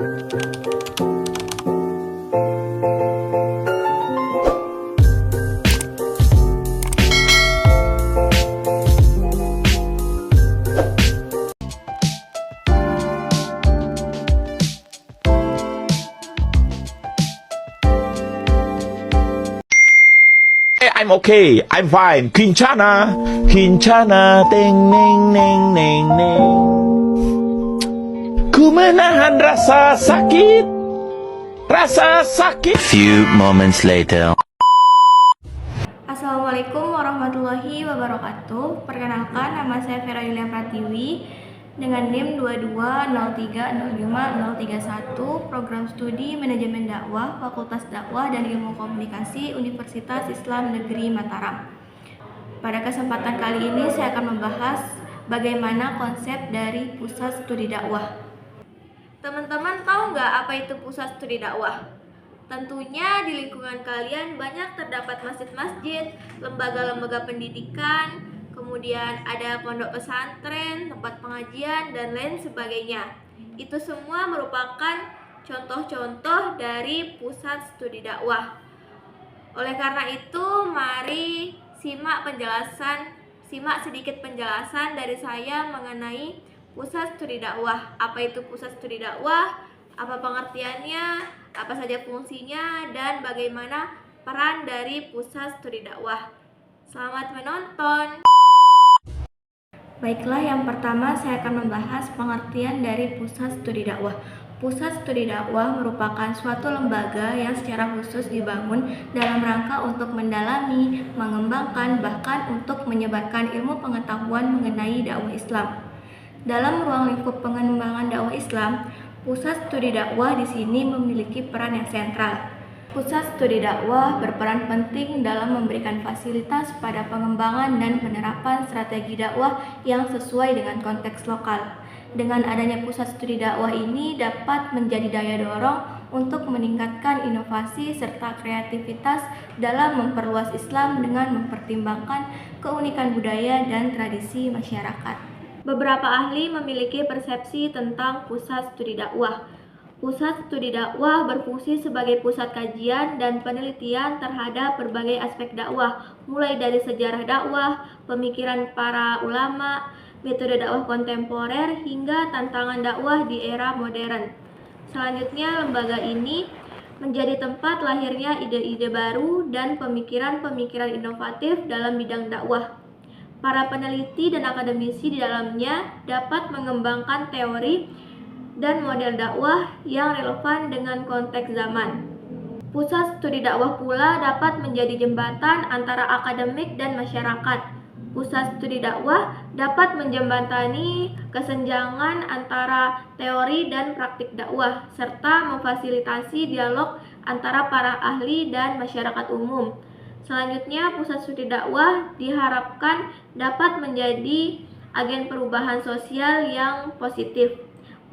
I'm okay, I'm fine. Kincana, Kincana, teng neng neng neng neng. Ku menahan rasa sakit, rasa sakit. Few moments later. Assalamualaikum warahmatullahi wabarakatuh. Perkenalkan, nama saya Vera Yulia Pratiwi dengan NIM 22030531, Program Studi Manajemen Dakwah, Fakultas Dakwah dan Ilmu Komunikasi, Universitas Islam Negeri Mataram. Pada kesempatan kali ini saya akan membahas bagaimana konsep dari Pusat Studi Dakwah. Teman-teman tahu nggak apa itu Pusat Studi Dakwah? Tentunya di lingkungan kalian banyak terdapat masjid-masjid, lembaga-lembaga pendidikan, kemudian ada pondok pesantren, tempat pengajian, dan lain sebagainya. Itu semua merupakan contoh-contoh dari pusat studi dakwah. Oleh karena itu, mari simak sedikit penjelasan dari saya mengenai pusat studi dakwah. Apa itu pusat studi dakwah? Apa pengertiannya? Apa saja fungsinya? Dan bagaimana peran dari pusat studi dakwah? Selamat menonton! Baiklah, yang pertama saya akan membahas pengertian dari pusat studi dakwah. Pusat studi dakwah merupakan suatu lembaga yang secara khusus dibangun dalam rangka untuk mendalami, mengembangkan, bahkan untuk menyebarkan ilmu pengetahuan mengenai dakwah Islam. Dalam ruang lingkup pengembangan dakwah Islam, pusat studi dakwah di sini memiliki peran yang sentral. Pusat studi dakwah berperan penting dalam memberikan fasilitas pada pengembangan dan penerapan strategi dakwah yang sesuai dengan konteks lokal. Dengan adanya pusat studi dakwah ini dapat menjadi daya dorong untuk meningkatkan inovasi serta kreativitas dalam memperluas Islam dengan mempertimbangkan keunikan budaya dan tradisi masyarakat. Beberapa ahli memiliki persepsi tentang pusat studi dakwah. Pusat studi dakwah berfungsi sebagai pusat kajian dan penelitian terhadap berbagai aspek dakwah, mulai dari sejarah dakwah, pemikiran para ulama, metode dakwah kontemporer, hingga tantangan dakwah di era modern. Selanjutnya, lembaga ini menjadi tempat lahirnya ide-ide baru dan pemikiran-pemikiran inovatif dalam bidang dakwah. Para peneliti dan akademisi di dalamnya dapat mengembangkan teori dan model dakwah yang relevan dengan konteks zaman. Pusat studi dakwah pula dapat menjadi jembatan antara akademik dan masyarakat. Pusat studi dakwah dapat menjembatani kesenjangan antara teori dan praktik dakwah, serta memfasilitasi dialog antara para ahli dan masyarakat umum. Selanjutnya, pusat studi dakwah diharapkan dapat menjadi agen perubahan sosial yang positif.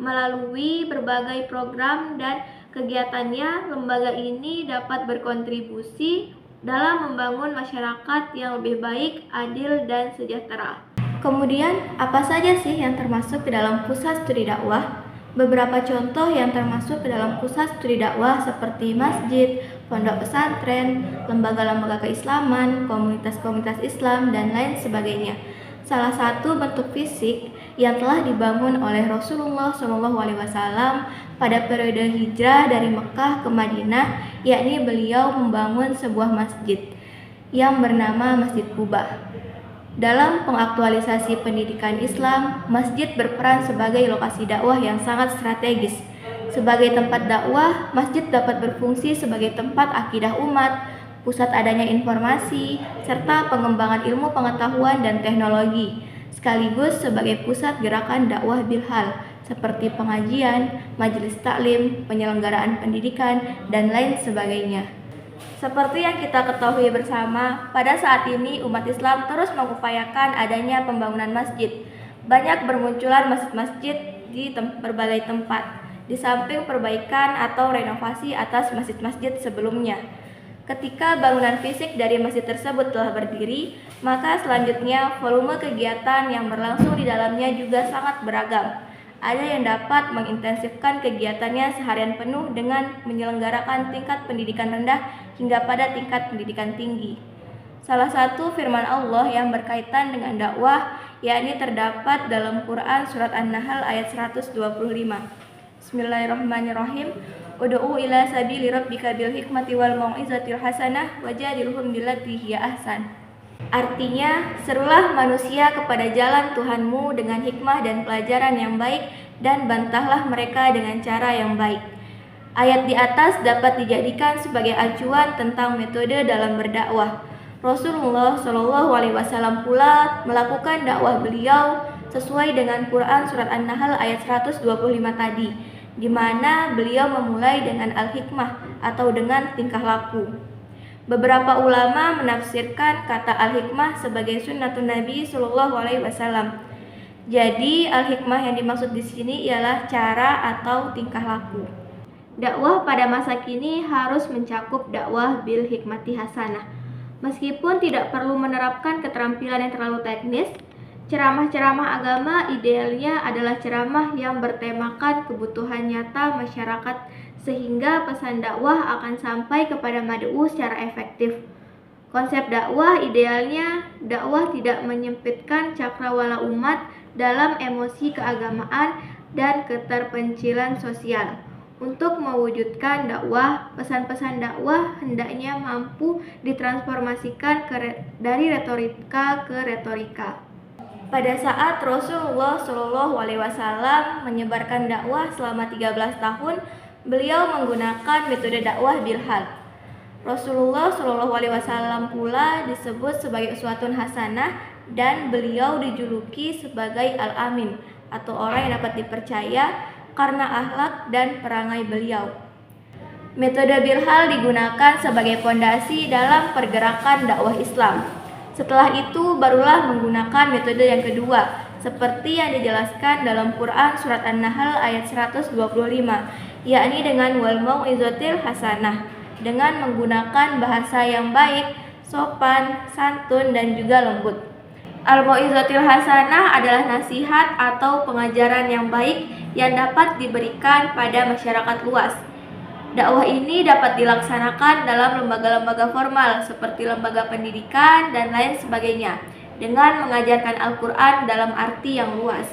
Melalui berbagai program dan kegiatannya, lembaga ini dapat berkontribusi dalam membangun masyarakat yang lebih baik, adil, dan sejahtera. Kemudian, apa saja sih yang termasuk ke dalam pusat studi dakwah? Beberapa contoh yang termasuk ke dalam pusat studi dakwah seperti masjid, pondok pesantren, lembaga-lembaga keislaman, komunitas-komunitas Islam, dan lain sebagainya. Salah satu bentuk fisik yang telah dibangun oleh Rasulullah SAW pada periode hijrah dari Mekah ke Madinah, yakni beliau membangun sebuah masjid yang bernama Masjid Quba. Dalam pengaktualisasi pendidikan Islam, masjid berperan sebagai lokasi dakwah yang sangat strategis. Sebagai tempat dakwah, masjid dapat berfungsi sebagai tempat akidah umat, pusat adanya informasi, serta pengembangan ilmu pengetahuan dan teknologi, sekaligus sebagai pusat gerakan dakwah bilhal, seperti pengajian, majelis taklim, penyelenggaraan pendidikan, dan lain sebagainya. Seperti yang kita ketahui bersama, pada saat ini umat Islam terus mengupayakan adanya pembangunan masjid. Banyak bermunculan masjid-masjid di berbagai tempat, di samping perbaikan atau renovasi atas masjid-masjid sebelumnya. Ketika bangunan fisik dari masjid tersebut telah berdiri, maka selanjutnya volume kegiatan yang berlangsung di dalamnya juga sangat beragam. Ada yang dapat mengintensifkan kegiatannya seharian penuh dengan menyelenggarakan tingkat pendidikan rendah hingga pada tingkat pendidikan tinggi. Salah satu firman Allah yang berkaitan dengan dakwah yakni terdapat dalam Quran surat An-Nahl ayat 125. Bismillahirrahmanirrahim. Ud'u ila sabili rabbika bil hikmati wal mau'izatil hasanah wajadilhum billati hiya ahsan. Artinya, serulah manusia kepada jalan Tuhanmu dengan hikmah dan pelajaran yang baik dan bantahlah mereka dengan cara yang baik. Ayat di atas dapat dijadikan sebagai acuan tentang metode dalam berdakwah. Rasulullah Shallallahu Alaihi Wasallam pula melakukan dakwah beliau sesuai dengan Quran surat An-Nahl ayat 125 tadi, di mana beliau memulai dengan al-hikmah atau dengan tingkah laku. Beberapa ulama menafsirkan kata al-hikmah sebagai sunnatun Nabi Shallallahu Alaihi Wasallam. Jadi al-hikmah yang dimaksud di sini ialah cara atau tingkah laku. Dakwah pada masa kini harus mencakup dakwah bil hikmati hasanah. Meskipun tidak perlu menerapkan keterampilan yang terlalu teknis, ceramah-ceramah agama idealnya adalah ceramah yang bertemakan kebutuhan nyata masyarakat sehingga pesan dakwah akan sampai kepada mad'u secara efektif. Konsep dakwah idealnya dakwah tidak menyempitkan cakrawala umat dalam emosi keagamaan dan keterpencilan sosial. Untuk mewujudkan dakwah, pesan-pesan dakwah hendaknya mampu ditransformasikan dari retorika ke retorika. Pada saat Rasulullah Shallallahu Alaihi Wasallam menyebarkan dakwah selama 13 tahun, beliau menggunakan metode dakwah bil hal. Rasulullah Shallallahu Alaihi Wasallam pula disebut sebagai uswatun hasanah dan beliau dijuluki sebagai al-amin atau orang yang dapat dipercaya karena akhlak dan perangai beliau. Metode bil hal digunakan sebagai fondasi dalam pergerakan dakwah Islam. Setelah itu barulah menggunakan metode yang kedua, seperti yang dijelaskan dalam Quran surat An-Nahl ayat 125, yakni dengan wal mau'izatil hasanah, dengan menggunakan bahasa yang baik, sopan, santun, dan juga lembut. Al-mau'izatil hasanah adalah nasihat atau pengajaran yang baik yang dapat diberikan pada masyarakat luas. Dakwah ini dapat dilaksanakan dalam lembaga-lembaga formal seperti lembaga pendidikan dan lain sebagainya dengan mengajarkan Al-Quran dalam arti yang luas.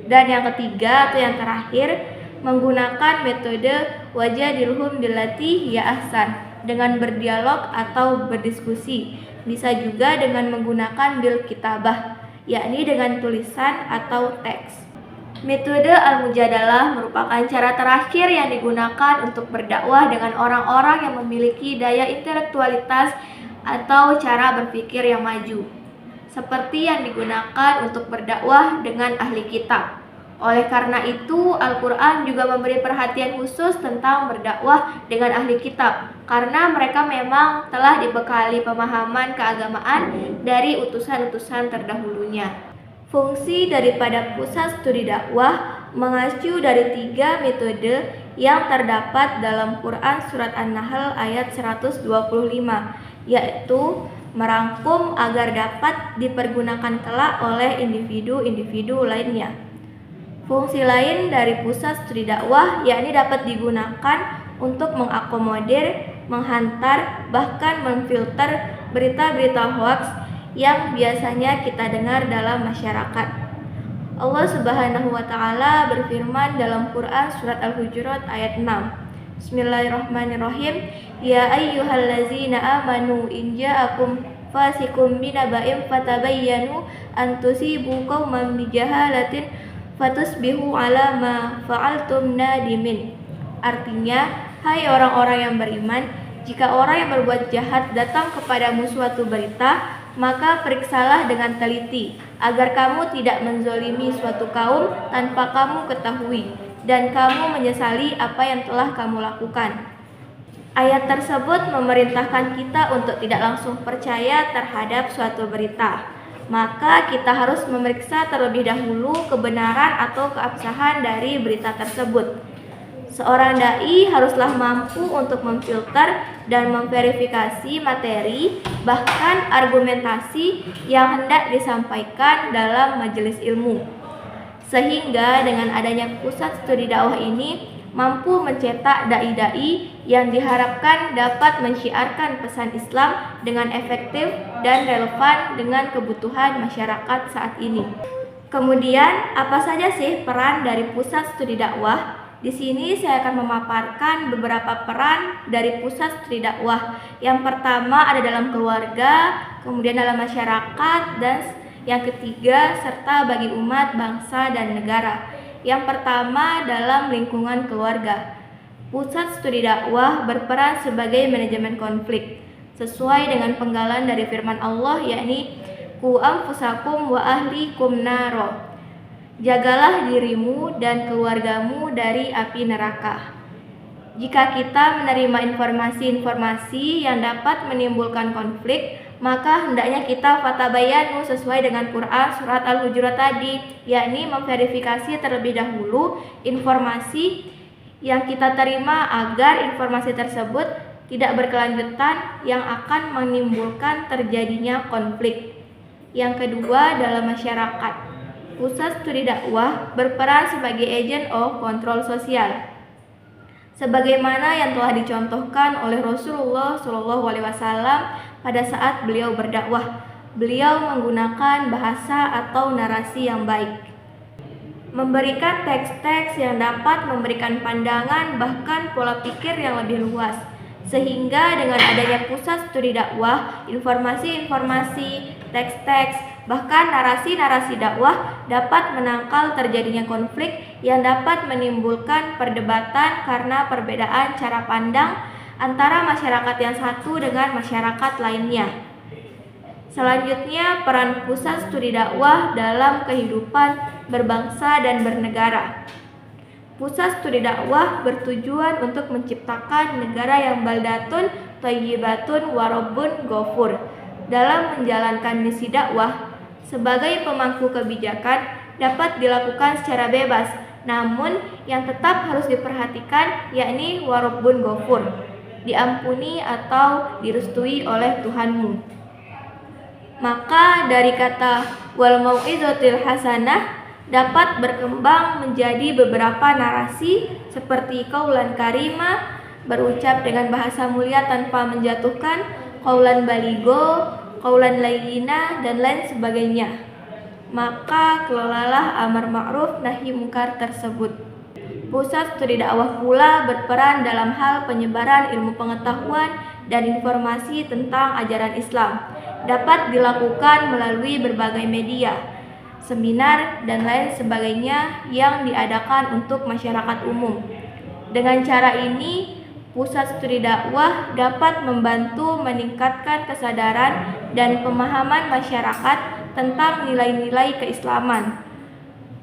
Dan yang ketiga atau yang terakhir, menggunakan metode wajadilhum billati hiya ahsan dengan berdialog atau berdiskusi. Bisa juga dengan menggunakan bil kitabah, yakni dengan tulisan atau teks. Metode al-mujadalah merupakan cara terakhir yang digunakan untuk berdakwah dengan orang-orang yang memiliki daya intelektualitas atau cara berpikir yang maju, seperti yang digunakan untuk berdakwah dengan ahli kitab. Oleh karena itu, Al-Quran juga memberi perhatian khusus tentang berdakwah dengan ahli kitab, karena mereka memang telah dibekali pemahaman keagamaan dari utusan-utusan terdahulunya. Fungsi daripada pusat studi dakwah mengacu dari 3 metode yang terdapat dalam Quran surat An-Nahl ayat 125, yaitu merangkum agar dapat dipergunakan kelak oleh individu-individu lainnya. Fungsi lain dari pusat studi dakwah yakni dapat digunakan untuk mengakomodir, menghantar, bahkan memfilter berita-berita hoaks yang biasanya kita dengar dalam masyarakat. Allah Subhanahu wa taala berfirman dalam Quran surat Al-Hujurat ayat 6. Bismillahirrahmanirrahim. Ya ayyuhallazina amanu in ja'akum fasikum binaba'in fatabayyanu an tusibu qauman bijahalatin fatusbihu ala ma fa'altum nadimin. Artinya, hai orang-orang yang beriman, jika orang yang berbuat jahat datang kepadamu suatu berita, maka periksalah dengan teliti, agar kamu tidak menzolimi suatu kaum tanpa kamu ketahui, dan kamu menyesali apa yang telah kamu lakukan. Ayat tersebut memerintahkan kita untuk tidak langsung percaya terhadap suatu berita. Maka kita harus memeriksa terlebih dahulu kebenaran atau keabsahan dari berita tersebut. Seorang dai haruslah mampu untuk memfilter dan memverifikasi materi, bahkan argumentasi yang hendak disampaikan dalam majelis ilmu. Sehingga dengan adanya pusat studi dakwah ini mampu mencetak dai-dai yang diharapkan dapat mensyiarkan pesan Islam dengan efektif dan relevan dengan kebutuhan masyarakat saat ini. Kemudian, apa saja sih peran dari pusat studi dakwah? Di sini saya akan memaparkan beberapa peran dari pusat studi dakwah. Yang pertama ada dalam keluarga, kemudian dalam masyarakat, dan yang ketiga serta bagi umat, bangsa, dan negara. Yang pertama dalam lingkungan keluarga. Pusat studi dakwah berperan sebagai manajemen konflik sesuai dengan penggalan dari firman Allah, yakni Qu anfusakum wa ahlikum naro. Jagalah dirimu dan keluargamu dari api neraka. Jika kita menerima informasi-informasi yang dapat menimbulkan konflik, maka hendaknya kita fatabayanu sesuai dengan Quran surat Al-Hujurat tadi, yakni memverifikasi terlebih dahulu informasi yang kita terima agar informasi tersebut tidak berkelanjutan yang akan menimbulkan terjadinya konflik. Yang kedua dalam masyarakat. Pusat studi dakwah berperan sebagai agent of control sosial. Sebagaimana yang telah dicontohkan oleh Rasulullah SAW pada saat beliau berdakwah, beliau menggunakan bahasa atau narasi yang baik, memberikan teks-teks yang dapat memberikan pandangan bahkan pola pikir yang lebih luas, sehingga dengan adanya pusat studi dakwah, informasi-informasi, teks-teks, bahkan narasi-narasi dakwah dapat menangkal terjadinya konflik yang dapat menimbulkan perdebatan karena perbedaan cara pandang antara masyarakat yang satu dengan masyarakat lainnya. Selanjutnya, peran pusat studi dakwah dalam kehidupan berbangsa dan bernegara. Pusat studi dakwah bertujuan untuk menciptakan negara yang baldatun, thayyibatun, warobun, ghafur. Dalam menjalankan misi dakwah, sebagai pemangku kebijakan dapat dilakukan secara bebas, namun yang tetap harus diperhatikan yakni warobun ghafur, diampuni atau direstui oleh Tuhanmu. Maka dari kata wal mau'izatil hasanah dapat berkembang menjadi beberapa narasi seperti qaulan karimah, berucap dengan bahasa mulia tanpa menjatuhkan, qaulan baligo, qaulan layyina, dan lain sebagainya. Maka kelolalah amar ma'ruf nahi mungkar tersebut. Pusat studi dakwah pula berperan dalam hal penyebaran ilmu pengetahuan dan informasi tentang ajaran Islam. Dapat dilakukan melalui berbagai media, seminar, dan lain sebagainya yang diadakan untuk masyarakat umum. Dengan cara ini, pusat studi dakwah dapat membantu meningkatkan kesadaran dan pemahaman masyarakat tentang nilai-nilai keislaman.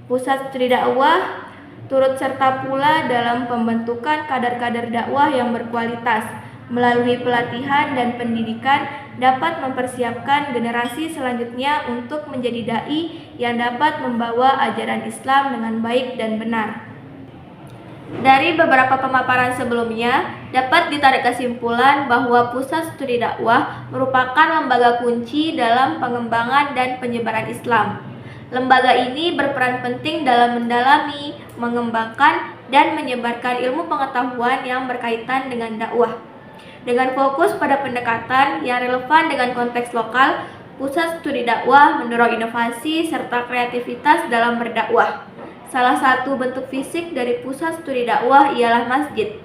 Pusat studi dakwah turut serta pula dalam pembentukan kader-kader dakwah yang berkualitas. Melalui pelatihan dan pendidikan dapat mempersiapkan generasi selanjutnya untuk menjadi dai yang dapat membawa ajaran Islam dengan baik dan benar. Dari beberapa pemaparan sebelumnya, dapat ditarik kesimpulan bahwa pusat studi dakwah merupakan lembaga kunci dalam pengembangan dan penyebaran Islam. Lembaga ini berperan penting dalam mendalami, mengembangkan, dan menyebarkan ilmu pengetahuan yang berkaitan dengan dakwah. Dengan fokus pada pendekatan yang relevan dengan konteks lokal, pusat studi dakwah mendorong inovasi serta kreativitas dalam berdakwah. Salah satu bentuk fisik dari pusat studi dakwah ialah masjid.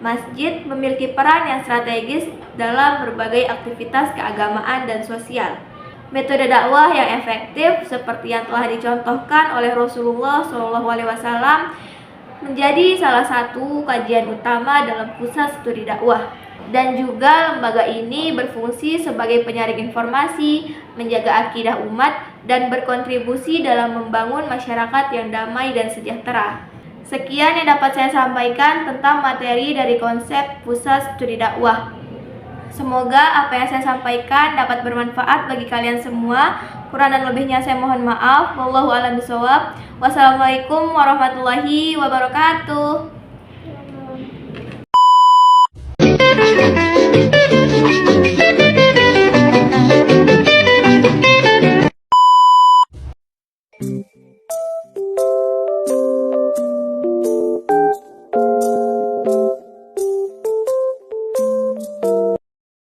Masjid memiliki peran yang strategis dalam berbagai aktivitas keagamaan dan sosial. Metode dakwah yang efektif seperti yang telah dicontohkan oleh Rasulullah SAW menjadi salah satu kajian utama dalam pusat studi dakwah. Dan juga lembaga ini berfungsi sebagai penyaring informasi, menjaga akidah umat, dan berkontribusi dalam membangun masyarakat yang damai dan sejahtera. Sekian yang dapat saya sampaikan tentang materi dari konsep pusat studi dakwah. Semoga apa yang saya sampaikan dapat bermanfaat bagi kalian semua. Kurang dan lebihnya saya mohon maaf. Wallahu a'lam bishawab. Wassalamualaikum warahmatullahi wabarakatuh.